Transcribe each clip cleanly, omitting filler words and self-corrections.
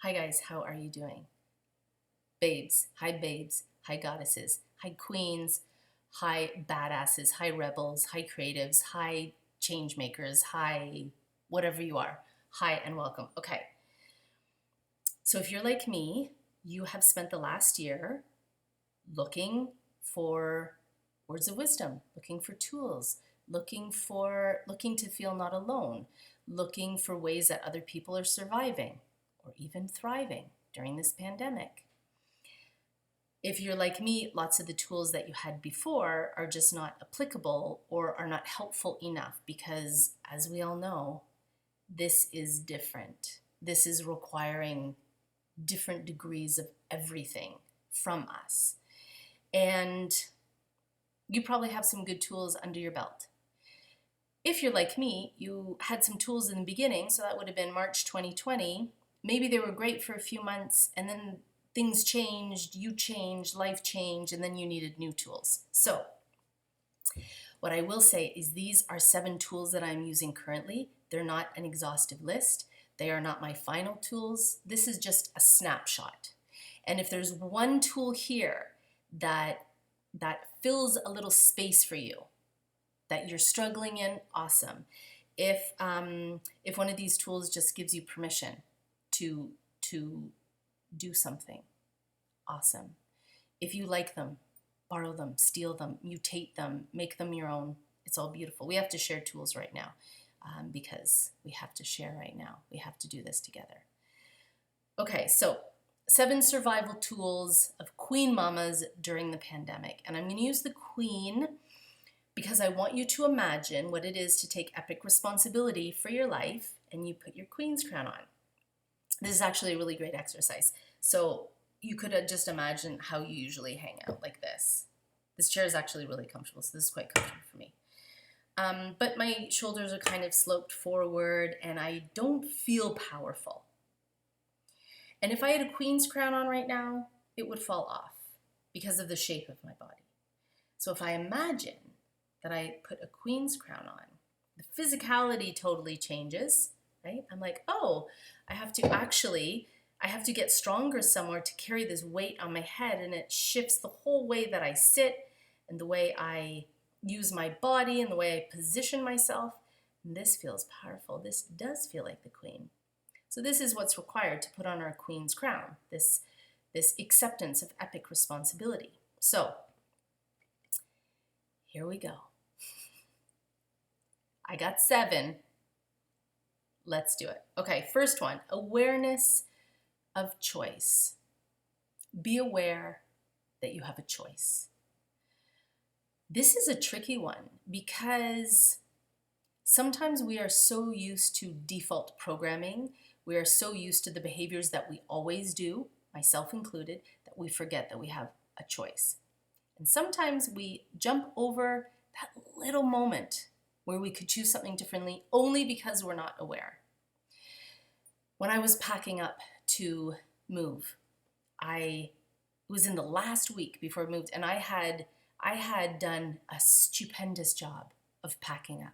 Hi guys, how are you doing? Babes, hi goddesses, hi queens, hi badasses, hi rebels, hi creatives, hi change makers, hi whatever you are. Hi and welcome. Okay, so if you're like me, you have spent the last year looking for words of wisdom, looking for tools, looking to feel not alone, looking for ways that other people are surviving or even thriving during this pandemic. If you're like me, lots of the tools that you had before are just not applicable or are not helpful enough because, as we all know, this is different. This is requiring different degrees of everything from us. And you probably have some good tools under your belt. If you're like me, you had some tools in the beginning, so that would have been March 2020. Maybe they were great for a few months, and then things changed, you changed, life changed, and then you needed new tools. So, what I will say is these are 7 tools that I'm using currently. They're not an exhaustive list. They are not my final tools. This is just a snapshot. And if there's one tool here that fills a little space for you, that you're struggling in, awesome. If one of these tools just gives you permission to do something, awesome. If you like them, borrow them, steal them, mutate them, make them your own. It's all beautiful. We have to share tools right now because we have to share right now. We have to do this together. Okay, so 7 survival tools of queen mamas during the pandemic. And I'm going to use the queen because I want you to imagine what it is to take epic responsibility for your life and you put your queen's crown on. This is actually a really great exercise. So you could just imagine how you usually hang out like this. This chair is actually really comfortable, so this is quite comfortable for me. But my shoulders are kind of sloped forward and I don't feel powerful. And if I had a queen's crown on right now, it would fall off because of the shape of my body. So if I imagine that I put a queen's crown on, the physicality totally changes, right? I'm like, oh, I have to get stronger somewhere to carry this weight on my head, and it shifts the whole way that I sit and the way I use my body and the way I position myself. And this feels powerful. This does feel like the queen. So this is what's required to put on our queen's crown, this acceptance of epic responsibility. So here we go. I got 7. Let's do it. Okay, first one, awareness of choice. Be aware that you have a choice. This is a tricky one because sometimes we are so used to default programming, we are so used to the behaviors that we always do, myself included, that we forget that we have a choice. And sometimes we jump over that little moment where we could choose something differently only because we're not aware. When I was packing up to move, I was in the last week before I moved, and I had done a stupendous job of packing up.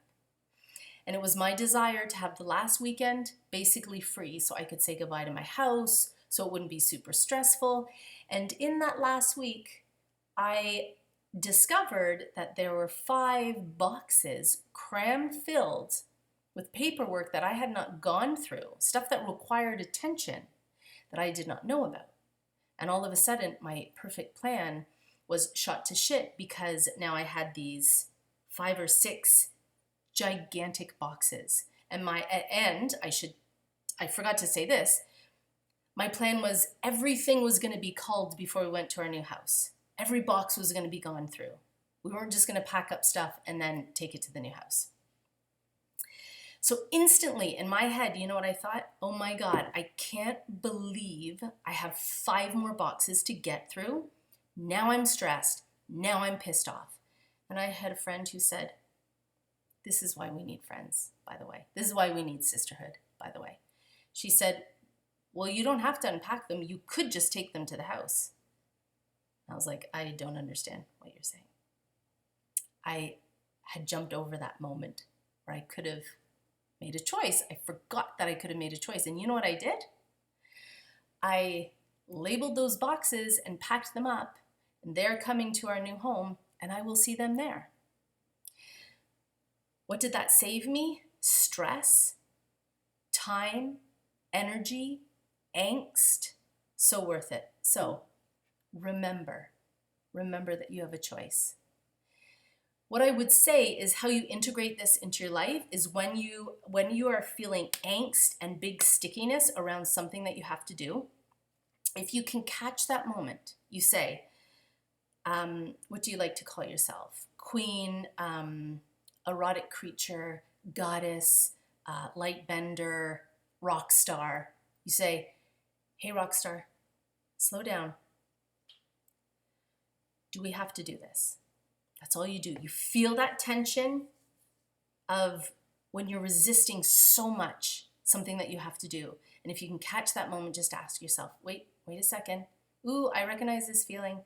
And it was my desire to have the last weekend basically free so I could say goodbye to my house, so it wouldn't be super stressful. And in that last week, I discovered that there were 5 boxes cram-filled with paperwork that I had not gone through, stuff that required attention that I did not know about. And all of a sudden, my perfect plan was shot to shit because now I had these 5 or 6 gigantic boxes. And I forgot to say this, my plan was everything was going to be culled before we went to our new house. Every box was going to be gone through. We weren't just going to pack up stuff and then take it to the new house. So instantly in my head, you know what I thought? Oh my God, I can't believe I have 5 more boxes to get through. Now I'm stressed. Now I'm pissed off. And I had a friend who said, this is why we need friends, by the way. This is why we need sisterhood, by the way. She said, well, you don't have to unpack them. You could just take them to the house. I was like, I don't understand what you're saying. I had jumped over that moment where I could have made a choice. I forgot that I could have made a choice. And you know what I did? I labeled those boxes and packed them up, and they're coming to our new home, and I will see them there. What did that save me? Stress, time, energy, angst. So worth it. So remember that you have a choice. What I would say is how you integrate this into your life is when you are feeling angst and big stickiness around something that you have to do, if you can catch that moment, you say, what do you like to call yourself? Queen, erotic creature, goddess, light bender, rock star. You say, hey, rock star, slow down. Do we have to do this? That's all you do. You feel that tension of when you're resisting so much something that you have to do. And if you can catch that moment, just ask yourself, wait a second. Ooh, I recognize this feeling.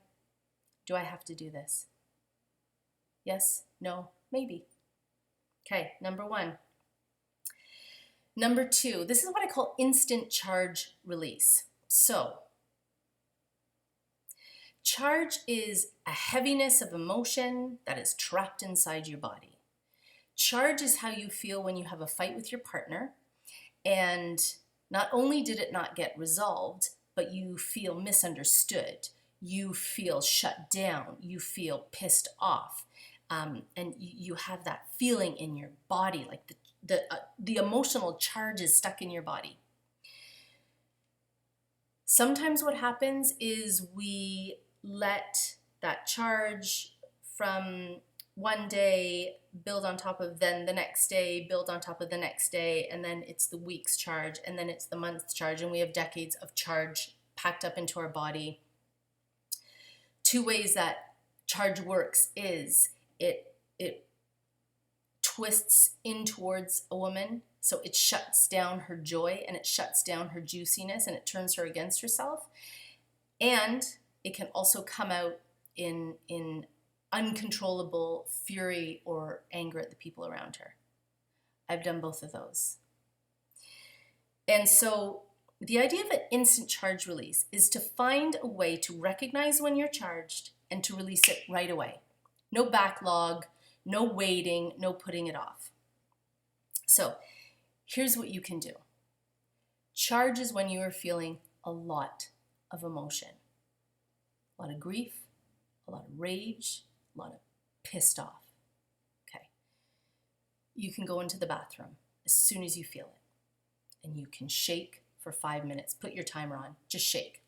Do I have to do this? Yes, no, maybe. Okay, number 1. Number 2, this is what I call instant charge release. So, charge is a heaviness of emotion that is trapped inside your body. Charge is how you feel when you have a fight with your partner, and not only did it not get resolved, but you feel misunderstood, you feel shut down, you feel pissed off, and you have that feeling in your body, like the emotional charge is stuck in your body. Sometimes what happens is we let that charge from one day build on top of then the next day, build on top of the next day, and then it's the week's charge, and then it's the month's charge, and we have decades of charge packed up into our body. 2 ways that charge works is it twists in towards a woman, so it shuts down her joy and it shuts down her juiciness and it turns her against herself. And it can also come out in uncontrollable fury or anger at the people around her. I've done both of those. And so the idea of an instant charge release is to find a way to recognize when you're charged and to release it right away. No backlog, no waiting, no putting it off. So here's what you can do. Charge is when you are feeling a lot of emotion. A lot of grief, a lot of rage, a lot of pissed off. Okay. You can go into the bathroom as soon as you feel it. And you can shake for 5 minutes. Put your timer on. Just shake.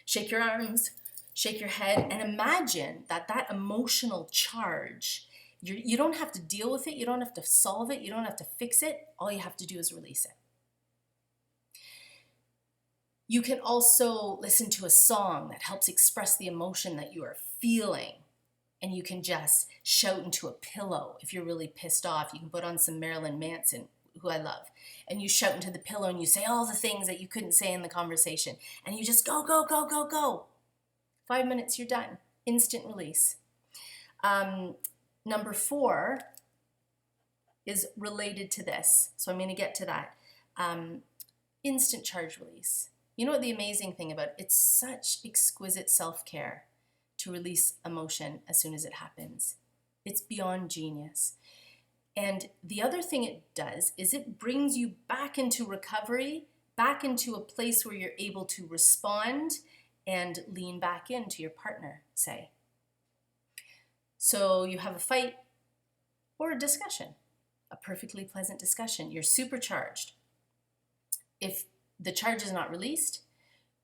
Shake your arms, shake your head, and imagine that emotional charge, you don't have to deal with it. You don't have to solve it. You don't have to fix it. All you have to do is release it. You can also listen to a song that helps express the emotion that you are feeling. And you can just shout into a pillow if you're really pissed off. You can put on some Marilyn Manson, who I love. And you shout into the pillow and you say all the things that you couldn't say in the conversation. And you just go, go, go, go, go. 5 minutes, you're done. Instant release. Number 4 is related to this. So I'm going to get to that. Instant charge release. You know what the amazing thing about it? It's such exquisite self-care to release emotion as soon as it happens. It's beyond genius. And the other thing it does is it brings you back into recovery, back into a place where you're able to respond and lean back into your partner, say. So you have a fight or a discussion, a perfectly pleasant discussion. You're supercharged. If the charge is not released,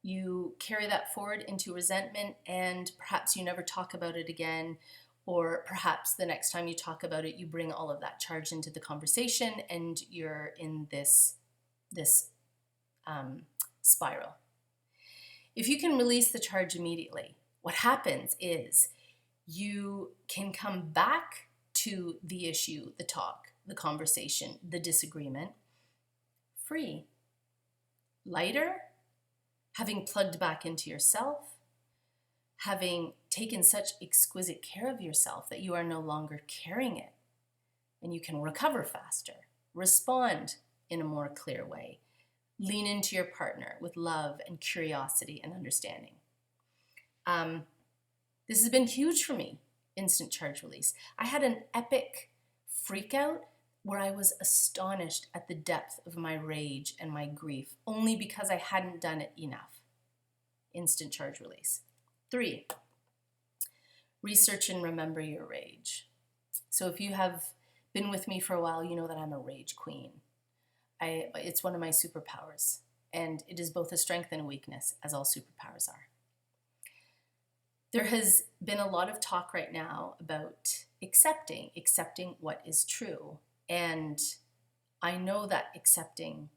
you carry that forward into resentment, and perhaps you never talk about it again, or perhaps the next time you talk about it, you bring all of that charge into the conversation and you're in this spiral. If you can release the charge immediately, what happens is you can come back to the issue, the talk, the conversation, the disagreement, free, lighter, having plugged back into yourself, having taken such exquisite care of yourself that you are no longer carrying it, and you can recover faster, respond in a more clear way, Lean into your partner with love and curiosity and understanding. This has been huge for me, instant charge release. I had an epic freak out where I was astonished at the depth of my rage and my grief, only because I hadn't done it enough. Instant charge release. 3, research and remember your rage. So if you have been with me for a while, you know that I'm a rage queen. It's one of my superpowers, and it is both a strength and a weakness, as all superpowers are. There has been a lot of talk right now about accepting what is true. And I know that accepting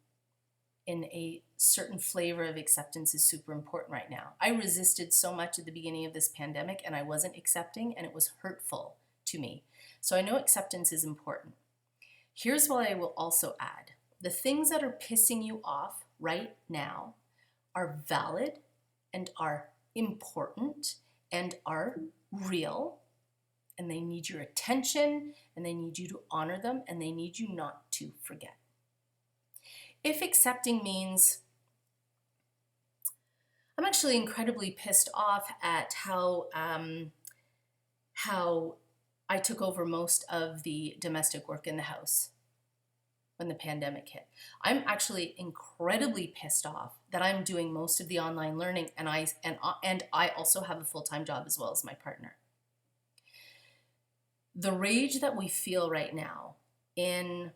in a certain flavor of acceptance is super important right now. I resisted so much at the beginning of this pandemic, and I wasn't accepting, and it was hurtful to me. So I know acceptance is important. Here's what I will also add. The things that are pissing you off right now are valid and are important and are real, and they need your attention, and they need you to honor them, and they need you not to forget. If accepting means I'm actually incredibly pissed off at how I took over most of the domestic work in the house when the pandemic hit. I'm actually incredibly pissed off that I'm doing most of the online learning, and I also have a full-time job as well as my partner. The rage that we feel right now in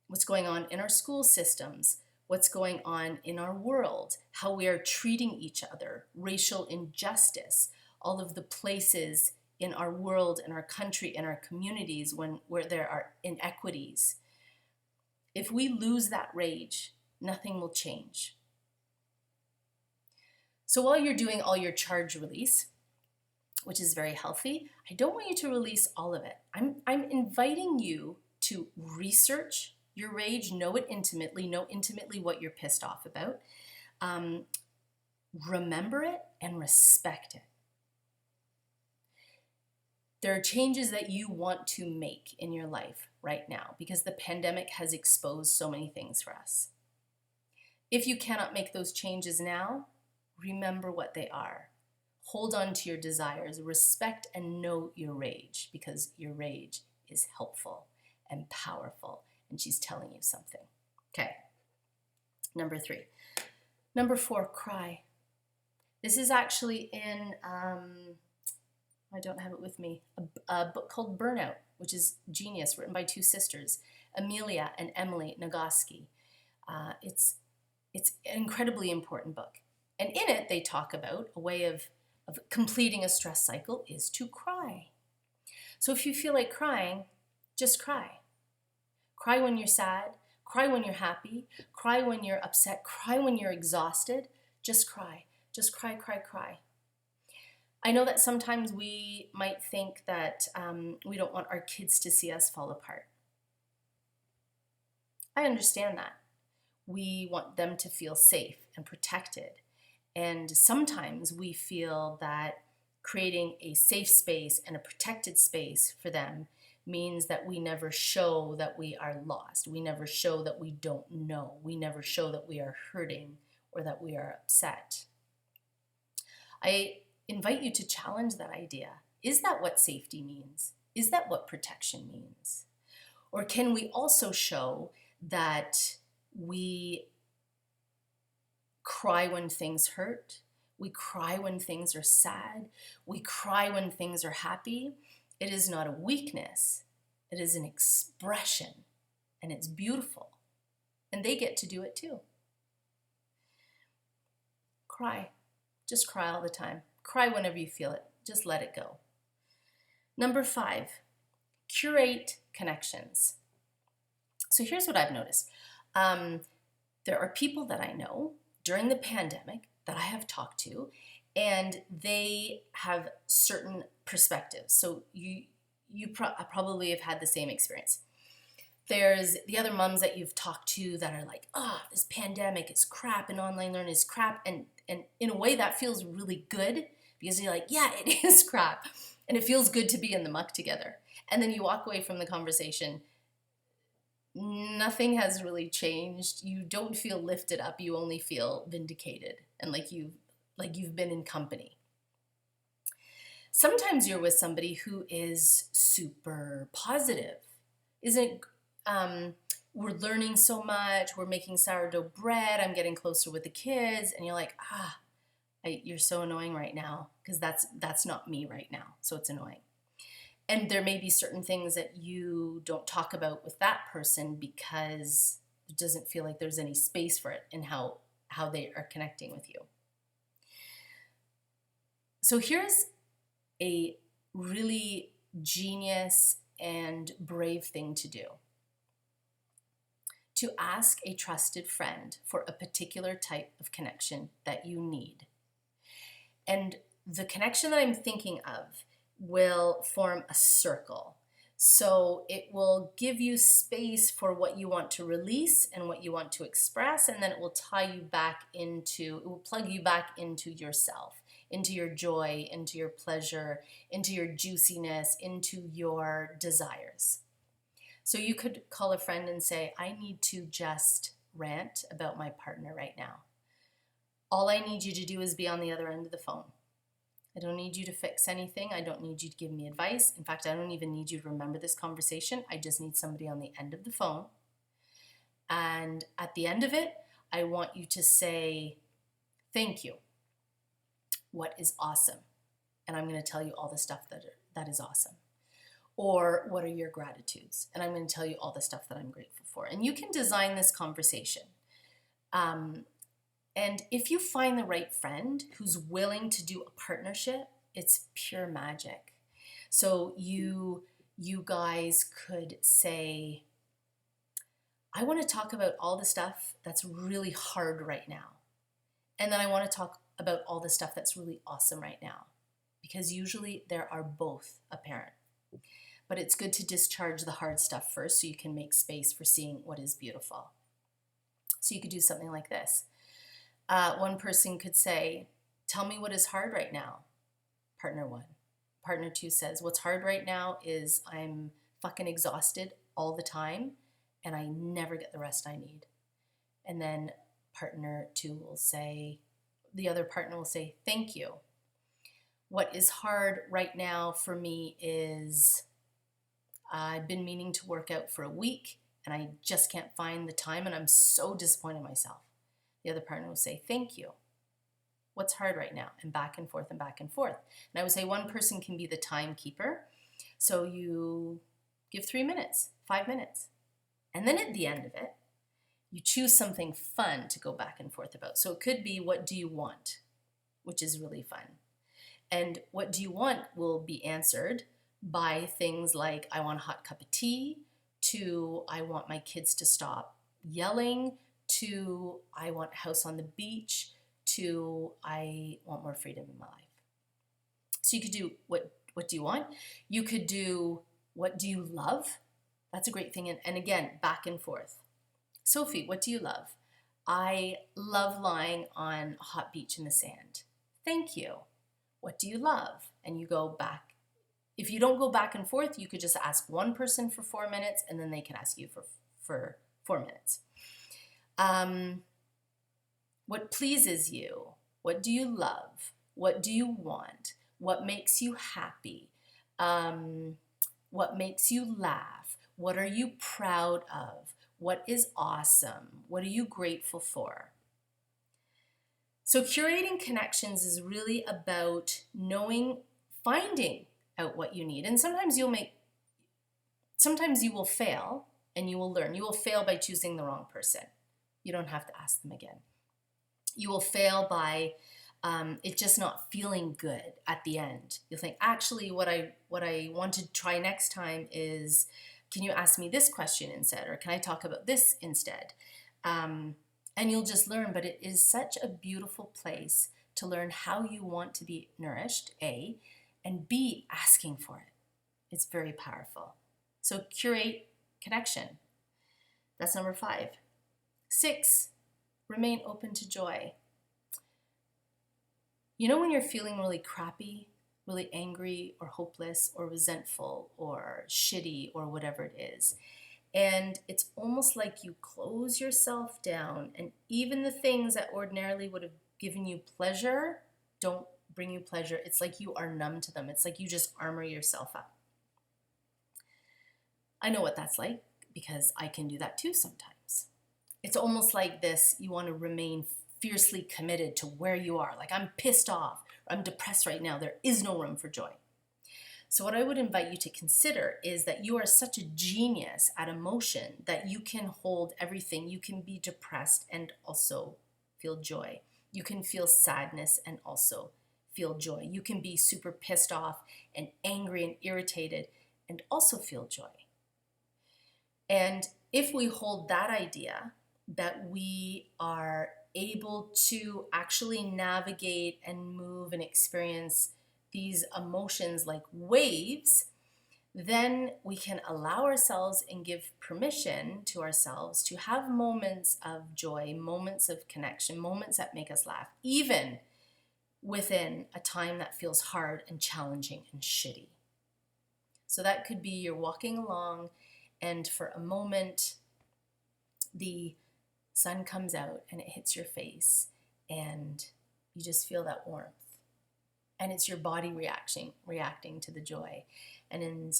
what's going on in our school systems, what's going on in our world, how we are treating each other, racial injustice, all of the places in our world, in our country, in our communities where there are inequities. If we lose that rage, nothing will change. So while you're doing all your charge release, which is very healthy, I don't want you to release all of it. I'm inviting you to research your rage, know intimately what you're pissed off about, remember it and respect it. There are changes that you want to make in your life right now because the pandemic has exposed so many things for us. If you cannot make those changes now, remember what they are. Hold on to your desires, respect and know your rage, because your rage is helpful and powerful, and she's telling you something. Okay, number 3. Number 4, cry. This is actually in, I don't have it with me, a book called Burnout, which is genius, written by 2 sisters, Amelia and Emily Nagoski. It's an incredibly important book. And in it, they talk about a way of completing a stress cycle is to cry. So if you feel like crying, just cry. Cry when you're sad, cry when you're happy, cry when you're upset, cry when you're exhausted. Just cry. Just cry, cry, cry. I know that sometimes we might think that we don't want our kids to see us fall apart. I understand that. We want them to feel safe and protected. And sometimes we feel that creating a safe space and a protected space for them means that we never show that we are lost. We never show that we don't know. We never show that we are hurting or that we are upset. I invite you to challenge that idea. Is that what safety means? Is that what protection means? Or can we also show that we cry when things hurt, we cry when things are sad, we cry when things are happy? It is not a weakness, it is an expression, and it's beautiful. And they get to do it too. Cry. Just cry all the time. Cry whenever you feel it. Just let it go. Number 5, curate connections. So here's what I've noticed. There are people that I know during the pandemic that I have talked to, and they have certain perspectives. So you probably have had the same experience. There's the other moms that you've talked to that are like, this pandemic is crap and online learning is crap. And in a way that feels really good because you're like, yeah, it is crap. And it feels good to be in the muck together. And then you walk away from the conversation nothing has really changed. You don't feel lifted up. You only feel vindicated and like you've been in company. Sometimes you're with somebody who is super positive. Isn't we're learning so much. We're making sourdough bread. I'm getting closer with the kids, and you're like, you're so annoying right now because that's not me right now. So it's annoying. And there may be certain things that you don't talk about with that person because it doesn't feel like there's any space for it in how they are connecting with you. So here's a really genius and brave thing to do. To ask a trusted friend for a particular type of connection that you need. And the connection that I'm thinking of will form a circle. So it will give you space for what you want to release and what you want to express, and then it will it will plug you back into yourself, into your joy, into your pleasure, into your juiciness, into your desires. So you could call a friend and say, I need to just rant about my partner right now. All I need you to do is be on the other end of the phone. I don't need you to fix anything. I don't need you to give me advice. In fact, I don't even need you to remember this conversation. I just need somebody on the end of the phone. And at the end of it, I want you to say, thank you. What is awesome? And I'm going to tell you all the stuff that is awesome. Or what are your gratitudes? And I'm going to tell you all the stuff that I'm grateful for. And you can design this conversation. And if you find the right friend who's willing to do a partnership, it's pure magic. So you guys could say, I want to talk about all the stuff that's really hard right now. And then I want to talk about all the stuff that's really awesome right now. Because usually there are both apparent. But it's good to discharge the hard stuff first so you can make space for seeing what is beautiful. So you could do something like this. One person could say, tell me what is hard right now. Partner one. Partner two says, what's hard right now is I'm fucking exhausted all the time and I never get the rest I need. And then partner two will say, the other partner will say, thank you. What is hard right now for me is I've been meaning to work out for a week and I just can't find the time and I'm so disappointed in myself. The other partner will say, thank you. What's hard right now? And back and forth and back and forth. And I would say one person can be the timekeeper. So you give 3 minutes, 5 minutes. And then at the end of it, you choose something fun to go back and forth about. So it could be, what do you want? Which is really fun. And what do you want will be answered by things like, I want a hot cup of tea, to I want my kids to stop yelling, to I want a house on the beach, to I want more freedom in my life. So you could do what do you want? You could do what do you love? That's a great thing. And again, back and forth. Sophie, what do you love? I love lying on a hot beach in the sand. Thank you. What do you love? And you go back. If you don't go back and forth, you could just ask one person for 4 minutes and then they can ask you for 4 minutes. What pleases you? What do you love? What do you want? What makes you happy? What makes you laugh? What are you proud of? What is awesome? What are you grateful for? So curating connections is really about finding out what you need. And sometimes you will fail and you will learn. You will fail by choosing the wrong person. You don't have to ask them again. You will fail by it just not feeling good at the end. You'll think, actually, what I want to try next time is, can you ask me this question instead? Or can I talk about this instead? And you'll just learn, but it is such a beautiful place to learn how you want to be nourished, A, and B, asking for it. It's very powerful. So curate connection. That's number 5. 6, remain open to joy. You know when you're feeling really crappy, really angry or hopeless or resentful or shitty or whatever it is, And it's almost like you close yourself down, and even the things that ordinarily would have given you pleasure don't bring you pleasure. It's like you are numb to them. It's like you just armor yourself up. I know what that's like because I can do that too sometimes. It's almost like this, you want to remain fiercely committed to where you are. Like, I'm pissed off, or I'm depressed right now. There is no room for joy. So what I would invite you to consider is that you are such a genius at emotion that you can hold everything. You can be depressed and also feel joy. You can feel sadness and also feel joy. You can be super pissed off and angry and irritated and also feel joy. And if we hold that idea that we are able to actually navigate and move and experience these emotions like waves, then we can allow ourselves and give permission to ourselves to have moments of joy, moments of connection, moments that make us laugh, even within a time that feels hard and challenging and shitty. So that could be you're walking along and for a moment the sun comes out and it hits your face and you just feel that warmth. And it's your body reacting to the joy. And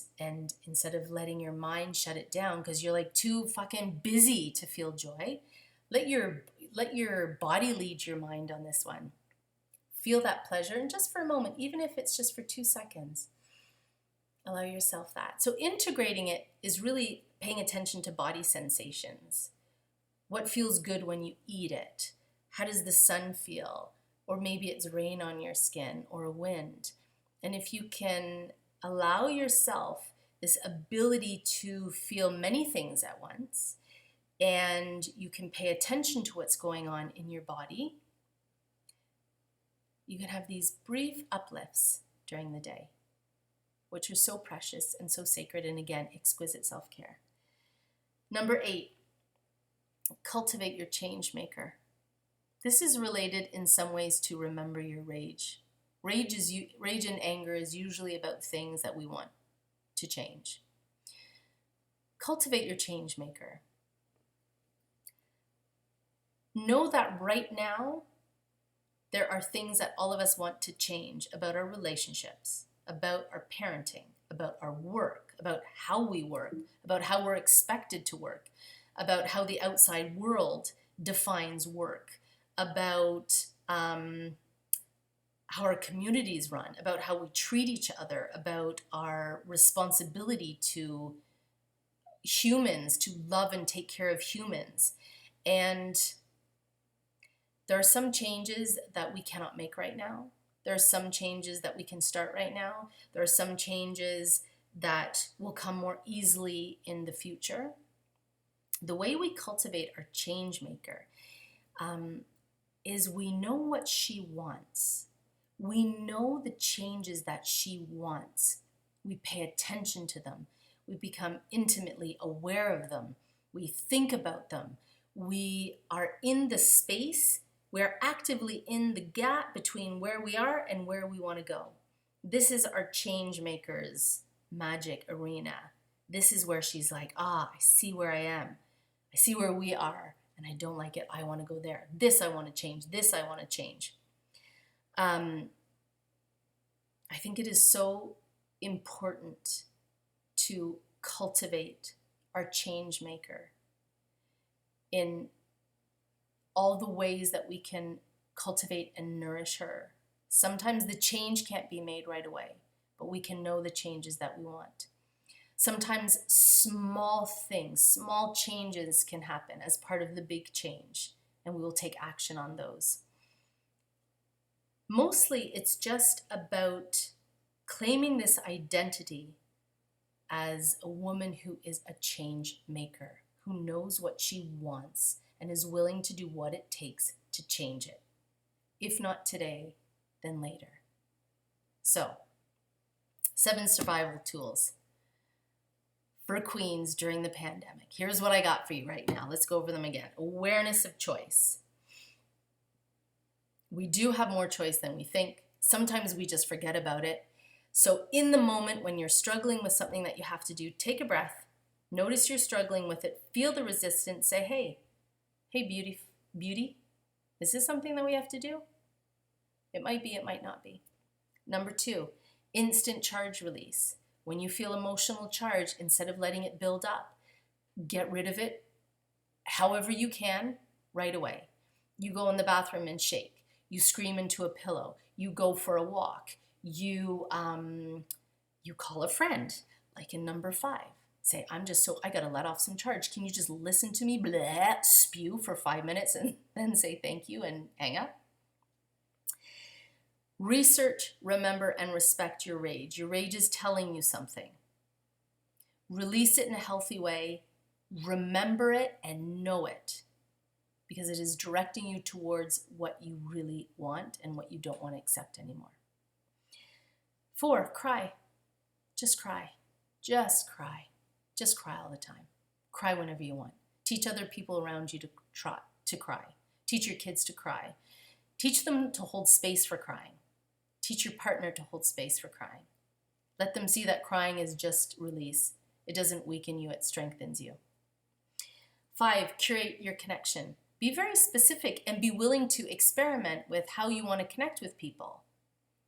instead of letting your mind shut it down because you're like too fucking busy to feel joy, let your body lead your mind on this one. Feel that pleasure, and just for a moment, even if it's just for 2 seconds, allow yourself that. So integrating it is really paying attention to body sensations. What feels good when you eat it? How does the sun feel? Or maybe it's rain on your skin or a wind. And if you can allow yourself this ability to feel many things at once, and you can pay attention to what's going on in your body, you can have these brief uplifts during the day, which are so precious and so sacred, and again, exquisite self-care. Number 8, cultivate your change maker. This is related in some ways to remember your rage. Rage and anger is usually about things that we want to change. Cultivate your change maker. Know that right now, there are things that all of us want to change about our relationships, about our parenting, about our work, about how we work, about how we're expected to work, about how the outside world defines work, about how our communities run, about how we treat each other, about our responsibility to humans, to love and take care of humans. And there are some changes that we cannot make right now. There are some changes that we can start right now. There are some changes that will come more easily in the future. The way we cultivate our change maker is we know what she wants. We know the changes that she wants. We pay attention to them. We become intimately aware of them. We think about them. We are in the space. We're actively in the gap between where we are and where we want to go. This is our change maker's magic arena. This is where she's like, I see where I am. I see where we are, and I don't like it. I want to go there. This I want to change. This I want to change. I think it is so important to cultivate our change maker in all the ways that we can cultivate and nourish her. Sometimes the change can't be made right away, but we can know the changes that we want. Sometimes small things, small changes can happen as part of the big change, and we will take action on those. Mostly, it's just about claiming this identity as a woman who is a change maker, who knows what she wants and is willing to do what it takes to change it. If not today, then later. So, 7 survival tools for queens during the pandemic. Here's what I got for you right now. Let's go over them again. Awareness of choice. We do have more choice than we think. Sometimes we just forget about it. So in the moment when you're struggling with something that you have to do, take a breath Notice you're struggling with it. Feel the resistance. Say, hey, beauty, is this something that we have to do? It might be, it might not be. Number 2, instant charge release. When you feel emotional charge, instead of letting it build up, get rid of it however you can right away. You go in the bathroom and shake. You scream into a pillow. You go for a walk. You call a friend, like in number 5. Say, I gotta let off some charge. Can you just listen to me blah, spew for 5 minutes and then say thank you and hang up? Research, remember, and respect your rage. Your rage is telling you something. Release it in a healthy way. Remember it and know it, because it is directing you towards what you really want and what you don't want to accept anymore. 4, cry. Just cry. Just cry. Just cry all the time. Cry whenever you want. Teach other people around you to cry. Teach your kids to cry. Teach them to hold space for crying. Teach your partner to hold space for crying. Let them see that crying is just release. It doesn't weaken you, it strengthens you. 5, curate your connection. Be very specific and be willing to experiment with how you want to connect with people.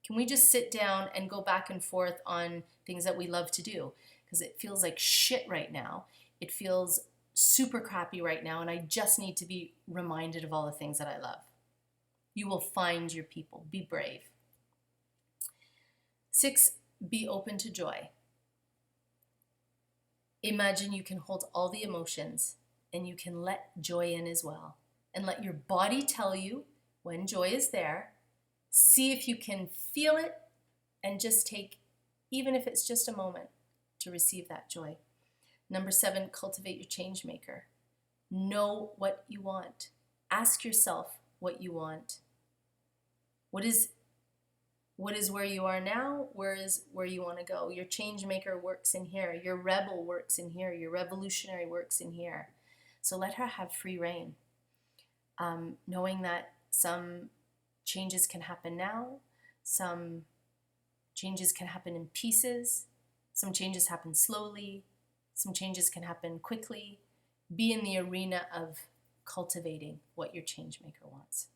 Can we just sit down and go back and forth on things that we love to do? Because it feels like shit right now. It feels super crappy right now, and I just need to be reminded of all the things that I love. You will find your people. Be brave. 6, be open to joy. Imagine you can hold all the emotions and you can let joy in as well. And let your body tell you when joy is there. See if you can feel it and just take, even if it's just a moment, to receive that joy. Number 7, cultivate your change maker. Know what you want. Ask yourself what you want. What is where you are now? Where is where you want to go? Your change maker works in here. Your rebel works in here. Your revolutionary works in here. So let her have free reign. Knowing that some changes can happen now, some changes can happen in pieces, some changes happen slowly, some changes can happen quickly. Be in the arena of cultivating what your change maker wants.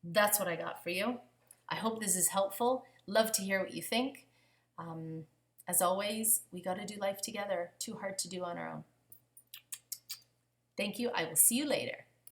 That's what I got for you. I hope this is helpful. Love to hear what you think. As always, we got to do life together. Too hard to do on our own. Thank you. I will see you later.